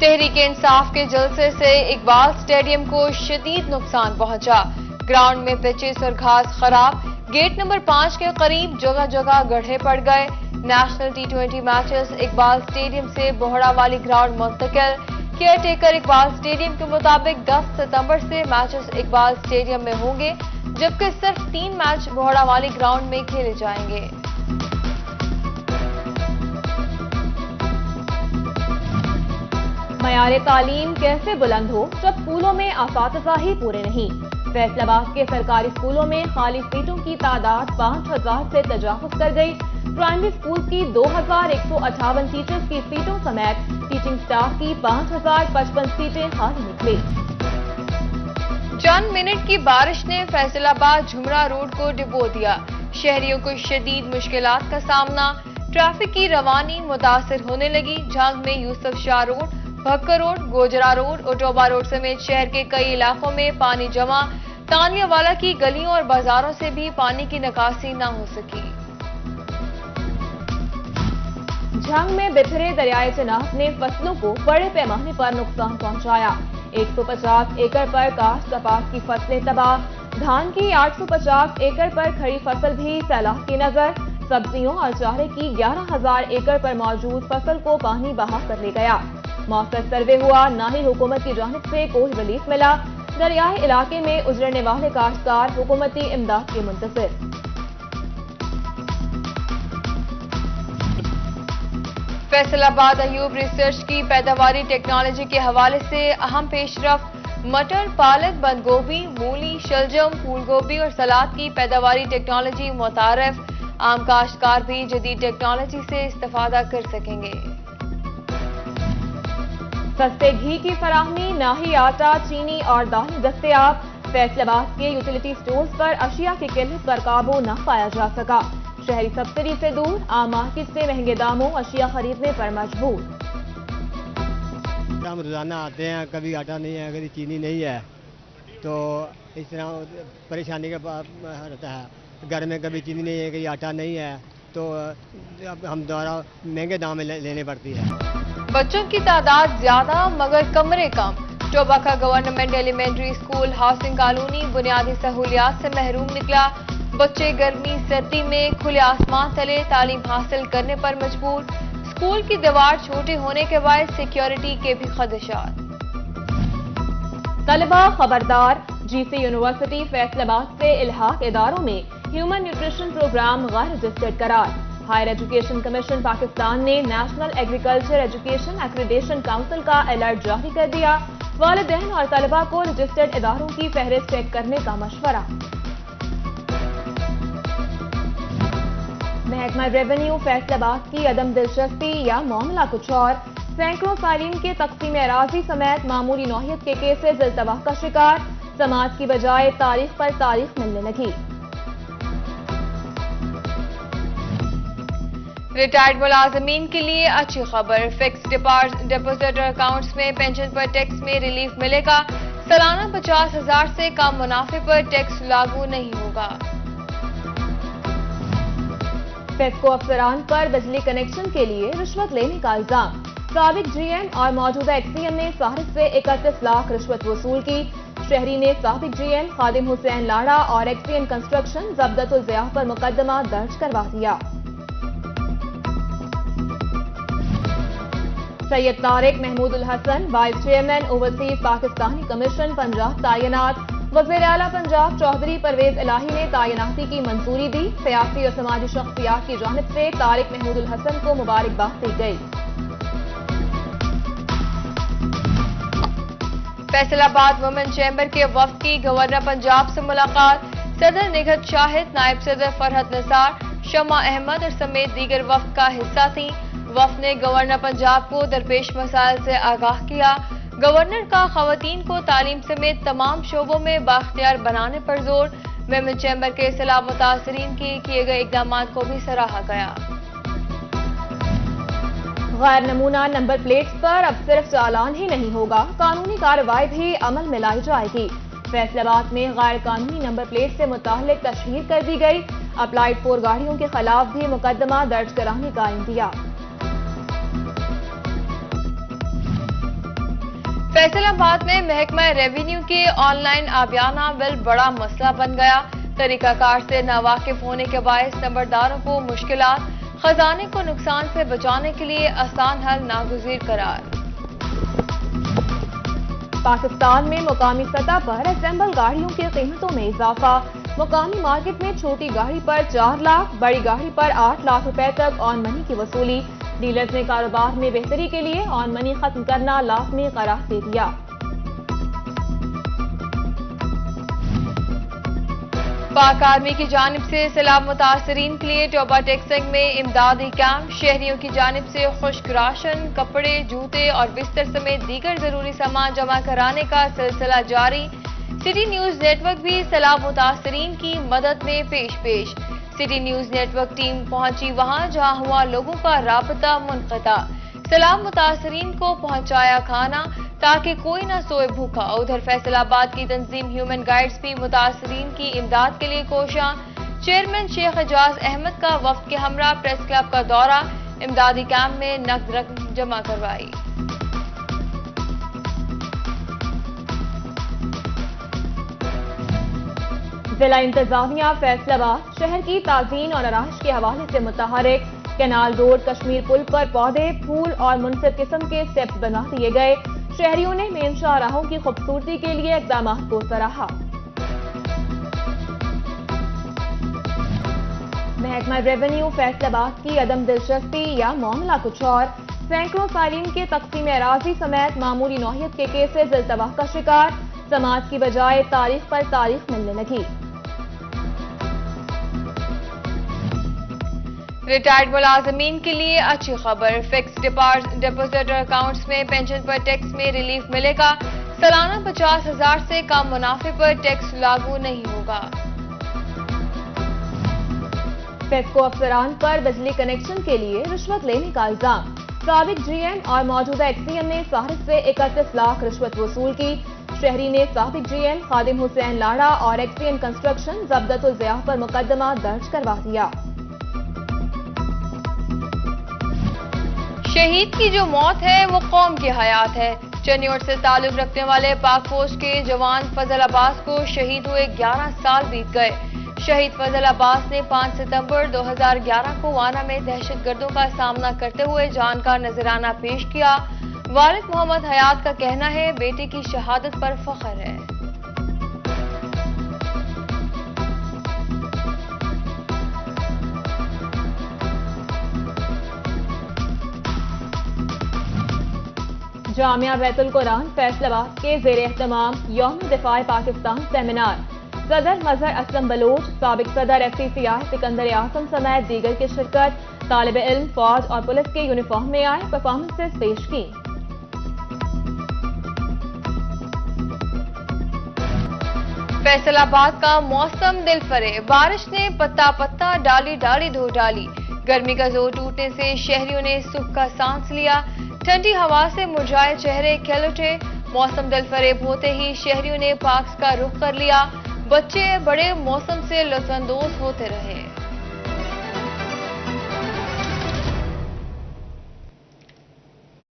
تحریک انصاف کے جلسے سے اقبال اسٹیڈیم کو شدید نقصان پہنچا۔ گراؤنڈ میں پچز اور گھاس خراب، گیٹ نمبر 5 کے قریب جگہ جگہ گڑھے پڑ گئے۔ National T20 matches Iqbal stadium سے بوہڑا والی گراؤنڈ منتقل۔ کیئر ٹیکر اقبال اسٹیڈیم کے مطابق 10 ستمبر سے میچز اقبال اسٹیڈیم میں ہوں گے، جبکہ صرف 3 میچ بوہڑا والی گراؤنڈ میں کھیلے جائیں گے۔ معیار تعلیم کیسے بلند ہو جب اسکولوں میں اساتذہ ہی پورے نہیں؟ فیصل آباد کے سرکاری اسکولوں میں خالی سیٹوں کی تعداد 5000 سے تجاوز کر گئی۔ پرائمری اسکول کی 2158 ٹیچرز کی سیٹوں سمیت ٹیچنگ سٹاف کی 5055 سیٹیں خالی نکلی۔ چند منٹ کی بارش نے فیصل آباد جھمرا روڈ کو ڈبو دیا۔ شہریوں کو شدید مشکلات کا سامنا، ٹریفک کی روانی متاثر ہونے لگی۔ جھنگ میں Yousaf Shah road, Bhakkar road, Gojra road, اوٹوبا روڈ سمیت شہر کے کئی علاقوں میں پانی جمع، تانیہ والا کی گلیوں اور بازاروں سے بھی پانی کی نکاسی نہ ہو سکی۔ جھنگ میں بکھرے دریائے چناب نے فصلوں کو بڑے پیمانے پر نقصان پہنچایا۔ 150 ایکڑ پر کاشت کپاس کی فصلیں تباہ، دھان کی 850 ایکڑ پر کھڑی فصل بھی سیلاب کی نظر۔ سبزیوں اور چارے کی 11000 ایکڑ پر موجود فصل کو پانی بہا کر لے گیا۔ موثر سروے ہوا، نہ ہی حکومت کی جانب سے کوئی ریلیف ملا۔ دریائی علاقے میں اجرنے والے کاشتکار حکومتی امداد کے منتظر۔ فیصل آباد ایوب ریسرچ کی پیداواری ٹیکنالوجی کے حوالے سے اہم پیش رفت۔ مٹر، پالک، بند گوبھی، مولی، شلجم، پھول گوبھی اور سلاد کی پیداواری ٹیکنالوجی متعارف۔ عام کاشتکار بھی جدید ٹیکنالوجی سے استفادہ کر سکیں گے۔ سستے گھی کی فراہمی، نہ ہی آٹا، چینی اور دالیں دستیاب۔ فیصل آباد کے یوٹیلیٹی سٹورز پر اشیاء کی قلت پر قابو نہ پایا جا سکا۔ شہری سبسڈی سے دور، عام مارکیٹ سے مہنگے داموں اشیاء خریدنے پر مجبور۔ ہم روزانہ آتے ہیں، کبھی آٹا نہیں ہے، کبھی چینی نہیں ہے، تو اس طرح پریشانی کا رہتا ہے۔ گھر میں کبھی چینی نہیں ہے، کبھی آٹا نہیں ہے، تو ہم دوبارہ مہنگے دام میں لینے پڑتی ہے۔ بچوں کی تعداد زیادہ مگر کمرے کم۔ ٹوبہ کا government elementary school housing colony بنیادی سہولیات سے محروم نکلا۔ بچے گرمی سردی میں کھلے آسمان تلے تعلیم حاصل کرنے پر مجبور۔ اسکول کی دیوار چھوٹے ہونے کے باعث سیکیورٹی کے بھی خدشات۔ طلبہ خبردار، جی سی یونیورسٹی فیصل آباد سے الحاق اداروں میں ہیومن نیوٹریشن پروگرام غیر رجسٹرڈ قرار۔ ہائر ایجوکیشن کمیشن پاکستان نے national agriculture education accreditation council کا الرٹ جاری کر دیا۔ والدین اور طلبہ کو رجسٹرڈ اداروں کی فہرست چیک کرنے کا مشورہ۔ محکمہ ریونیو فیصل آباد کی عدم دلچسپی یا معاملہ کچھ اور۔ سینکڑوں سائلین کے تقسیم اراضی سمیت معمولی نوعیت کے کیسز التوا کا شکار۔ سماعت کی بجائے تاریخ پر تاریخ ملنے لگی۔ ریٹائرڈ ملازمین کے لیے اچھی خبر، فکس ڈپازٹ اکاؤنٹس میں پینشن پر ٹیکس میں ریلیف ملے گا۔ سالانہ 50,000 سے کم منافع پر ٹیکس لاگو نہیں ہوگا۔ پیسکو افسران پر بجلی کنیکشن کے لیے رشوت لینے کا الزام۔ سابق جی ایم اور موجودہ ایکس سی ایم نے فہرست سے 31 لاکھ رشوت وصول کی۔ شہری نے سابق جی ایم خادم حسین لاڑا اور ایکس سی ایم کنسٹرکشن زبدت الضیاء پر مقدمہ درج کروا دیا۔ Syed Tariq Mahmood Alhassan vice chairman overseas Pakistani commission Punjab تعینات۔ وزیر اعلیٰ پنجاب چودھری پرویز الہی نے تعیناتی کی منظوری دی۔ سیاسی اور سماجی شخصیات کی جانب سے طارق محمود الحسن کو مبارکباد دی گئی۔ فیصل آباد وومن چیمبر کے وفد کی گورنر پنجاب سے ملاقات۔ صدر نگہت شاہد، نائب صدر فرحت نثار، شمع احمد اور سمیت دیگر وفد کا حصہ تھیں۔ وفد نے گورنر پنجاب کو درپیش مسائل سے آگاہ کیا۔ گورنر کا خواتین کو تعلیم سمیت تمام شعبوں میں بااختیار بنانے پر زور۔ ویمن چیمبر کے سیلاب متاثرین کے کیے گئے اقدامات کو بھی سراہا گیا۔ غیر نمونہ نمبر پلیٹس پر اب صرف چالان ہی نہیں ہوگا، قانونی کارروائی بھی عمل میں لائی جائے گی۔ فیصل آباد میں غیر قانونی نمبر پلیٹ سے متعلق تشہیر کر دی گئی۔ اپلائیڈ 4 گاڑیوں کے خلاف بھی مقدمہ درج کرانے کا اندیا۔ فیصل آباد میں محکمہ ریونیو کے آن لائن آبیانہ بل بڑا مسئلہ بن گیا. طریقہ کار سے ناواقف ہونے کے باعث نمبرداروں کو مشکلات. خزانے کو نقصان سے بچانے کے لیے آسان حل ناگزیر قرار. پاکستان میں مقامی سطح پر اسمبل گاڑیوں کی قیمتوں میں اضافہ. مقامی مارکیٹ میں چھوٹی گاڑی پر 4 لاکھ، بڑی گاڑی پر 8 لاکھ روپے تک آن منی کی وصولی. ڈیلرز نے کاروبار میں بہتری کے لیے آن منی ختم کرنا لازمی قرار دے دیا. پاک آرمی کی جانب سے سیلاب متاثرین کے لیے ٹوبہ ٹیکسنگ میں امدادی کیمپ. شہریوں کی جانب سے خشک راشن، کپڑے، جوتے اور بستر سمیت دیگر ضروری سامان جمع کرانے کا سلسلہ جاری. سٹی نیوز نیٹ ورک بھی سیلاب متاثرین کی مدد میں پیش. City news network team پہنچی وہاں جہاں ہوا لوگوں کا رابطہ منقطع. سیلاب متاثرین کو پہنچایا کھانا تاکہ کوئی نہ سوئے بھوکا. ادھر فیصل آباد کی تنظیم ہیومن گائیڈز بھی متاثرین کی امداد کے لیے کوشاں. چیئرمین شیخ اعجاز احمد کا وفد کے ہمراہ پریس کلب کا دورہ. امدادی کیمپ میں نقد رقم جمع کروائی. ضلع انتظامیہ فیصل آباد شہر کی تعزین اور آرائش کے حوالے سے متحرک. کینال روڈ کشمیر پل پر پودے، پھول اور منفرد قسم کے سٹیپس بنا دیے گئے. شہریوں نے مین شاہراہوں کی خوبصورتی کے لیے اقدامات کو سراہا. محکمہ ریونیو فیصل آباد کی عدم دلچسپی یا معاملہ کچھ اور. سینکڑوں سائلین کے تقسیم اراضی سمیت معمولی نوعیت کے کیسز التوا کا شکار. سماج کی بجائے تاریخ پر تاریخ ملنے لگی. ریٹائرڈ ملازمین کے لیے اچھی خبر. فکس ڈپازٹ اکاؤنٹس میں پینشن پر ٹیکس میں ریلیف ملے گا. سالانہ 50,000 سے کم منافع پر ٹیکس لاگو نہیں ہوگا. پیسکو افسران پر بجلی کنیکشن کے لیے رشوت لینے کا الزام. سابق جی ایم اور موجودہ ایکس سی ایم نے صارف سے 31 لاکھ رشوت وصول کی. شہری نے سابق جی ایم خادم حسین لاڑا اور ایکس سی ایم کنسٹرکشن ضبطت الضیاع پر مقدمہ درج کروا دیا. شہید کی جو موت ہے وہ قوم کی حیات ہے. چنیوٹ سے تعلق رکھنے والے پاک فوج کے جوان فضل عباس کو شہید ہوئے 11 سال بیت گئے. شہید فضل عباس نے 5 ستمبر 2011 کو وانا میں دہشت گردوں کا سامنا کرتے ہوئے جان کا نذرانہ پیش کیا. والد محمد حیات کا کہنا ہے بیٹے کی شہادت پر فخر ہے. جامعہ بیت القرآن فیصل آباد کے زیر اہتمام یوم دفاع پاکستان سیمینار. صدر مظہر اسلم بلوچ، سابق صدر ایف سی سی آئی سکندر اعظم سمیت دیگر کی شرکت. طالب علم فوج اور پولیس کے یونیفارم میں آئے پرفارمنسز پیش کی. فیصل آباد کا موسم دل فریب. بارش نے پتا پتا ڈالی دھو ڈالی. گرمی کا زور ٹوٹنے سے شہریوں نے سکھ کا سانس لیا. ٹھنڈی ہوا سے مرجھائے چہرے کھل اٹھے. موسم دل فریب ہوتے ہی شہریوں نے پارکس کا رخ کر لیا. بچے بڑے موسم سے لطف اندوز ہوتے رہے.